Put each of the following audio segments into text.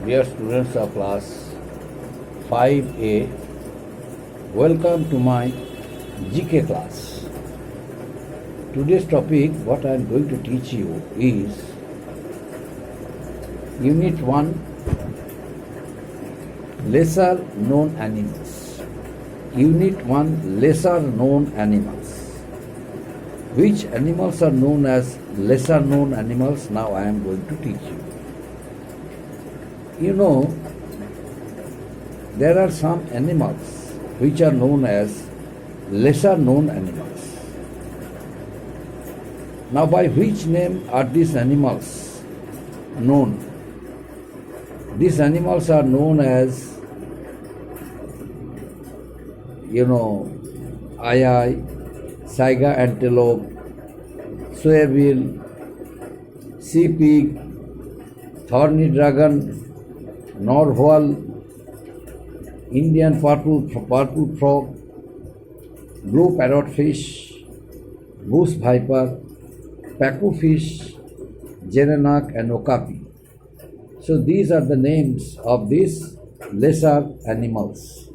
Dear students of class 5A, welcome to my GK class. Today's topic, what I am going to teach you is Unit 1, Lesser Known Animals. Unit 1, Lesser Known Animals. Which animals are known as lesser known animals? Now I am going to teach you. You know, there are some animals which are known as lesser known animals. Now, by which name are these animals known? These animals are known as, aye, saiga antelope, soybean, sea pig, thorny dragon, narwhal, Indian purple frog, blue parrotfish, goose viper, pacu fish, gerenac and okapi. So these are the names of these lesser animals.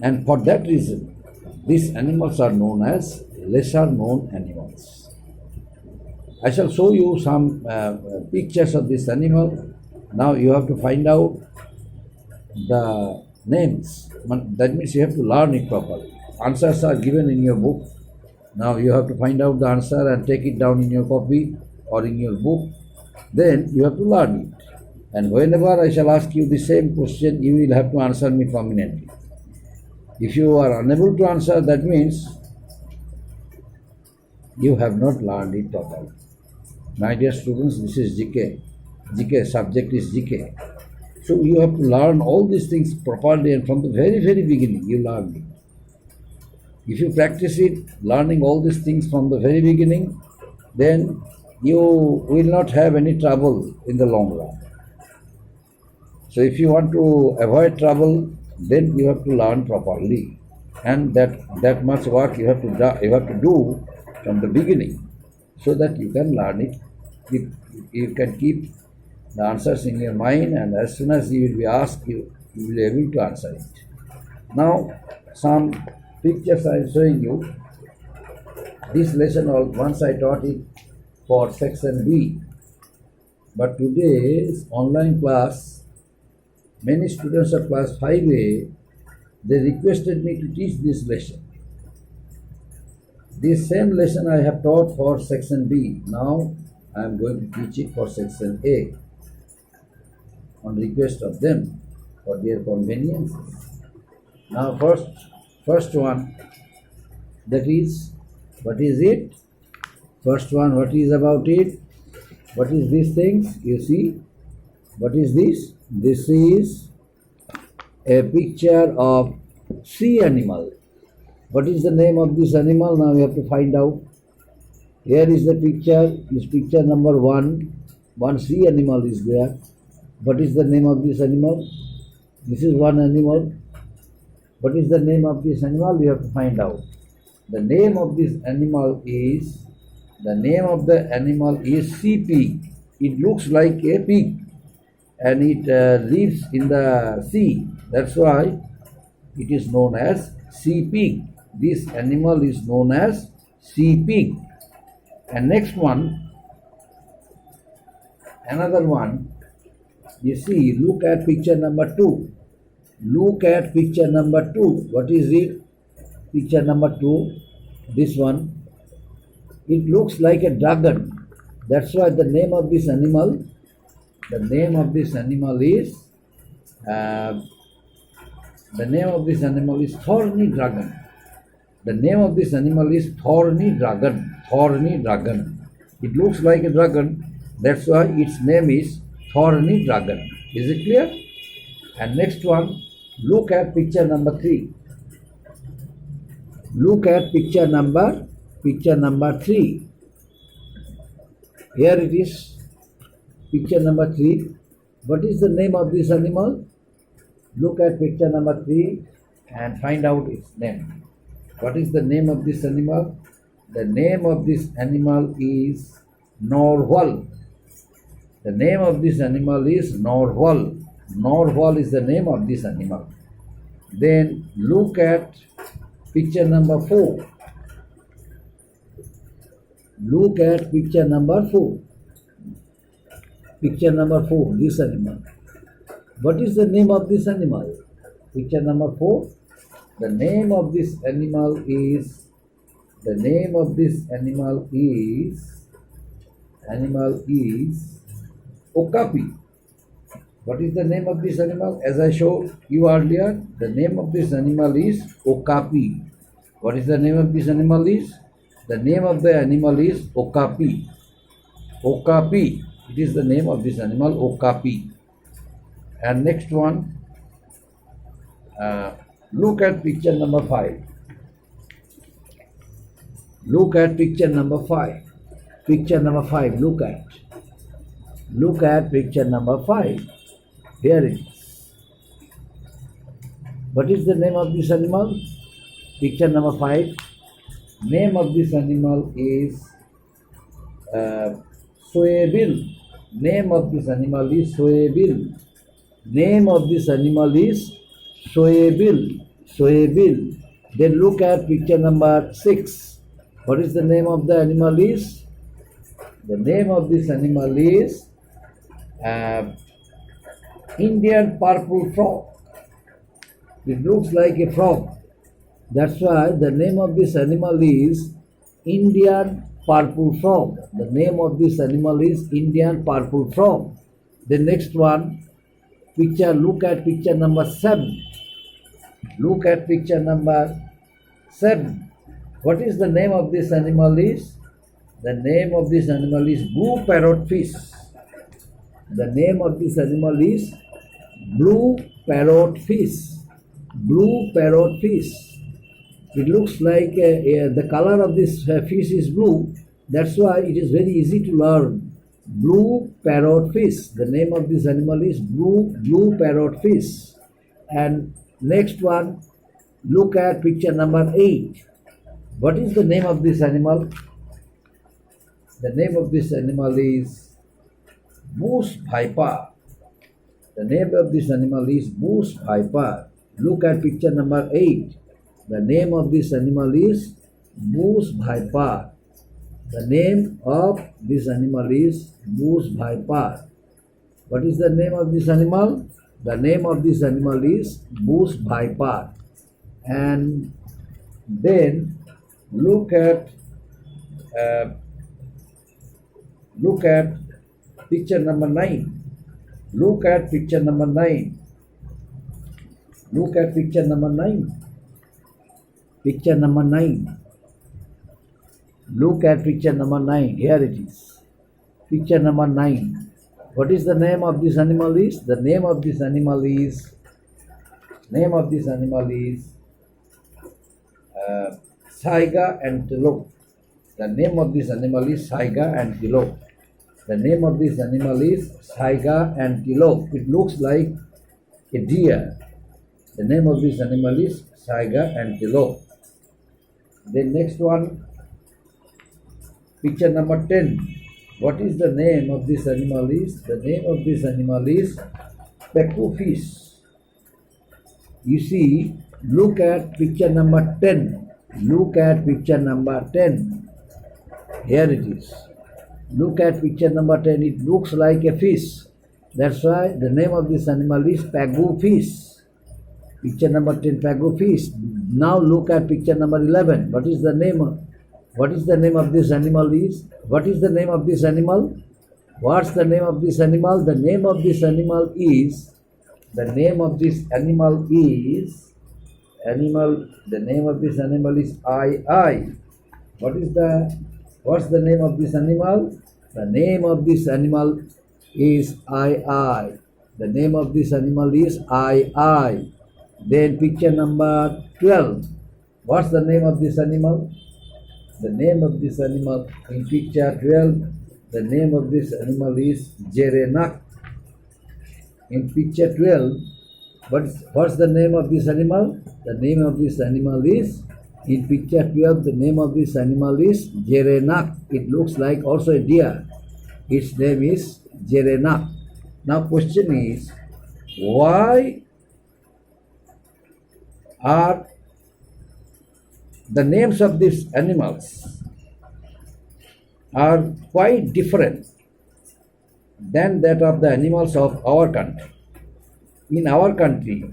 And for that reason, these animals are known as lesser known animals. I shall show you some pictures of this animal. Now you have to find out the names. That means you have to learn it properly. Answers are given in your book. Now you have to find out the answer and take it down in your copy or in your book. Then you have to learn it. And whenever I shall ask you the same question, you will have to answer me prominently. If you are unable to answer, that means you have not learned it properly. My dear students, this is GK. GK, subject is GK. So you have to learn all these things properly, and from the very, very beginning you learn it. If you practice it, learning all these things from the very beginning, then you will not have any trouble in the long run. So if you want to avoid trouble, then you have to learn properly, and that much work you have to do from the beginning, so that you can learn it. You can keep the answers in your mind, and as soon as you will be asked, you will be able to answer it. Now, some pictures I am showing you. This lesson once I taught it for section B, but today's online class, many students of class 5A, they requested me to teach this lesson. This same lesson I have taught for section B. Now I am going to teach it for section A on request of them for their convenience. Now first one, that is, what is it? First one, what is about it? What is these things? You see, what is this? This is a picture of sea animal. What is the name of this animal? Now we have to find out. Here is the picture. This picture number 1. One sea animal is there. What is the name of this animal? This is one animal. What is the name of this animal? We have to find out. The name of this animal is, sea pig. It looks like a pig, and it lives in the sea. That's why it is known as sea pig. This animal is known as sea pig. And next one, another one, you see, look at picture number 2. Look at picture number 2. What is it? Picture number 2, this one. It looks like a dragon. That's why the name of this animal is thorny dragon. The name of this animal is thorny dragon. Thorny dragon. It looks like a dragon. That's why its name is thorny dragon. Is it clear? And next one, look at picture number 3. Look at picture number 3. Here it is, picture number 3. What is the name of this animal? Look at picture number 3 and find out its name. What is the name of this animal? The name of this animal is narwhal. The name of this animal is narwhal. Narwhal is the name of this animal. Then look at picture number 4. Look at picture number 4. Picture number 4, this animal. What is the name of this animal? Picture number 4. The name of this animal is okapi. What is the name of this animal? As I showed you earlier, the name of this animal is okapi. What is the name of this animal is? The name of the animal is okapi. Okapi. It is the name of this animal, okapi. And next one, look at picture number 5. Look at picture number 5. Picture number 5, look at. Look at picture number 5. Here it is. What is the name of this animal? Picture number 5. Name of this animal is soyabil. Name of this animal is soyabil. Name of this animal is soyabil. Soyabil. Then look at picture number 6. What is the name of the animal is? The name of this animal is Indian purple frog. It looks like a frog. That's why the name of this animal is Indian purple frog. The name of this animal is Indian purple frog. The next one, look at picture number 7. Look at picture number 7. What is the name of this animal is? The name of this animal is blue parrot fish. The name of this animal is blue parrot fish. Blue parrot fish. It looks like the color of this fish is blue. That's why it is very easy to learn. Blue parrot fish. The name of this animal is blue parrot fish. And next one, look at picture number 8. What is the name of this animal? The name of this animal is moose viper. The name of this animal is moose viper. Look at picture number 8. The name of this animal is moose viper. The name of this animal is moose viper. What is the name of this animal? The name of this animal is moose viper. And then look at picture number 9. Look at picture number 9. Look at picture number 9. Picture number 9. Look at picture number 9. Here it is. Picture number 9. What is the name of this animal is? The name of this animal is Saiga antelope. The name of this animal is Saiga antelope. The name of this animal is Saiga antelope. It looks like a deer. The name of this animal is Saiga antelope. Then next one, picture number 10. What is the name of this animal is? The name of this animal is Peku fish. You see, look at picture number 10. Look at picture number 10. Here it is. Look at picture number 10. It looks like a fish. That's why the name of this animal is Pagu fish. Picture number 10, Pagu fish. Now look at picture number 11. What is the name of this animal is? What is the name of this animal? What's the name of this animal? The name of this animal is the name of this animal is I. What's the name of this animal? The name of this animal is I. The name of this animal is I. Then picture number 12. What's the name of this animal? The name of this animal in picture 12, the name of this animal is Gerenak. In picture 12, what's the name of this animal? The name of this animal is, in picture 12, the name of this animal is Gerenak. It looks like also a deer. Its name is Jerenak. Now question is, why are the names of these animals are quite different than that of the animals of our country? In our country,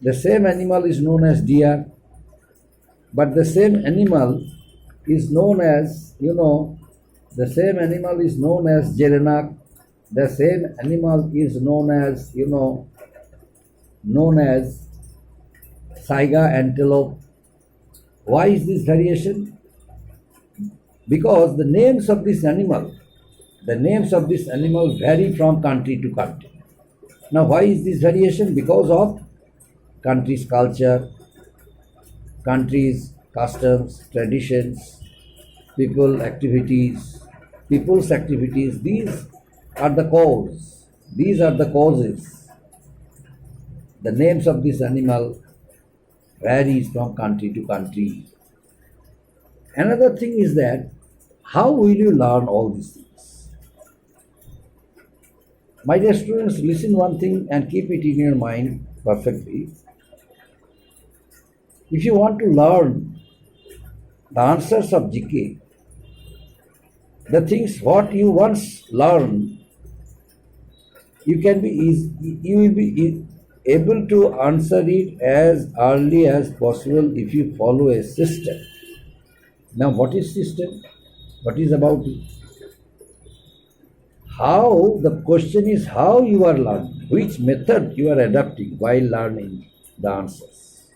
the same animal is known as deer, but the same animal is known as, the same animal is known as Jerenak, the same animal is known as, known as Saiga antelope. Why is this variation? Because the names of this animal vary from country to country. Now, why is this variation? Because of country's culture, country's customs, traditions, people's activities. These are the cause. These are the causes. The names of this animal varies from country to country. Another thing is that how will you learn all these things? My dear students, listen one thing and keep it in your mind perfectly. If you want to learn the answers of GK, the things what you once learned, you will be able to answer it as early as possible if you follow a system. Now, what is system? What is about it? How, the question is how you are learning, which method you are adopting while learning the answers.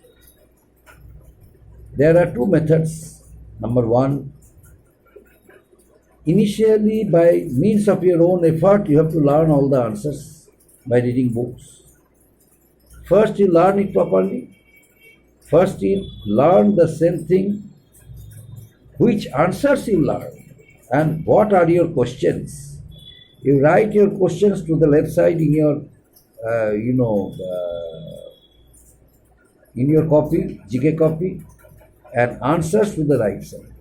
There are two methods. Number one, initially by means of your own effort, you have to learn all the answers by reading books. First, you learn it properly. First, you learn the same thing, which answers you learn, and what are your questions. You write your questions to the left side in your, in your copy, GK copy, and answers to the right side.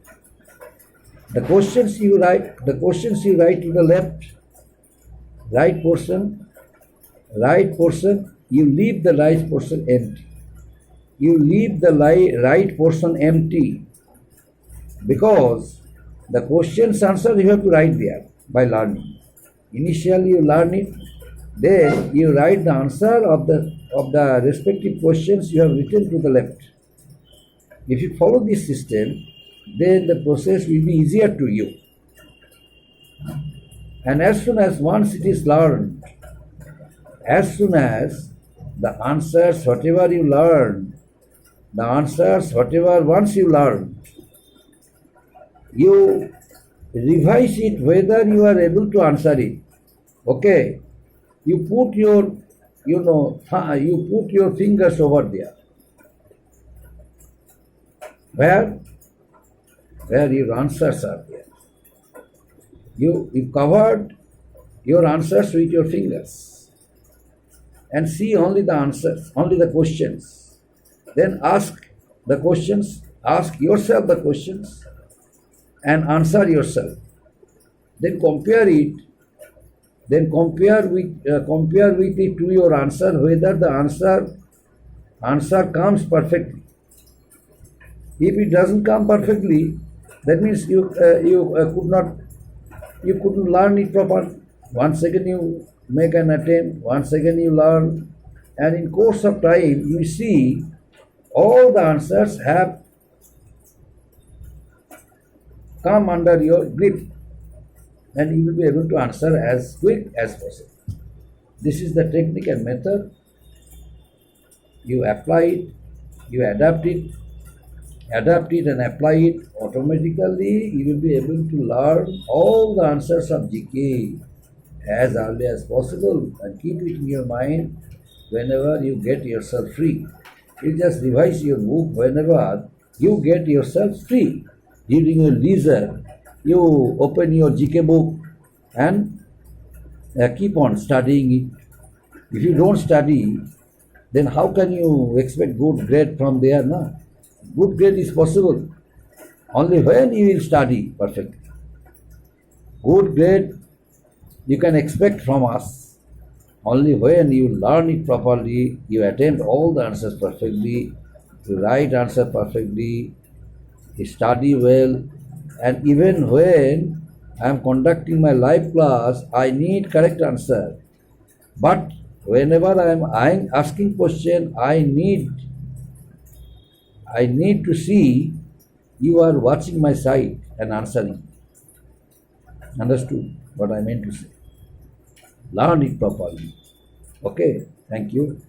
The questions you write to the left, right portion, you leave the right portion empty. You leave the right portion empty because the question's answer you have to write there by learning. Initially you learn it, then you write the answer of the respective questions you have written to the left. If you follow this system, then the process will be easier to you. And as soon as once it is learned, as soon as the answers, whatever you learn, once you learn, you revise it whether you are able to answer it. Okay, you put your, you put your fingers over there. Where your answers are there. You covered your answers with your fingers and see only the answers, only the questions. Then ask the questions, ask yourself the questions and answer yourself. Then compare it. Then compare with it to your answer whether the answer comes perfectly. If it doesn't come perfectly, that means you couldn't learn it properly. Once again you make an attempt. Once again you learn, and in course of time you see all the answers have come under your grip, and you will be able to answer as quick as possible. This is the technique and method. You apply it, you adapt it and apply it. Automatically you will be able to learn all the answers of GK as early as possible, and keep it in your mind whenever you get yourself free. You just revise your book whenever you get yourself free. During your leisure, you open your GK book and keep on studying it. If you don't study, then how can you expect good grade from there? No? Good grade is possible only when you will study perfectly. Good grade you can expect from us only when you learn it properly, you attempt all the answers perfectly, you write answer perfectly, you study well, and even when I am conducting my live class, I need correct answer. But whenever I am asking question, I need to see you are watching my side and answering. Understood what I meant to say? Learn it properly. Okay, thank you.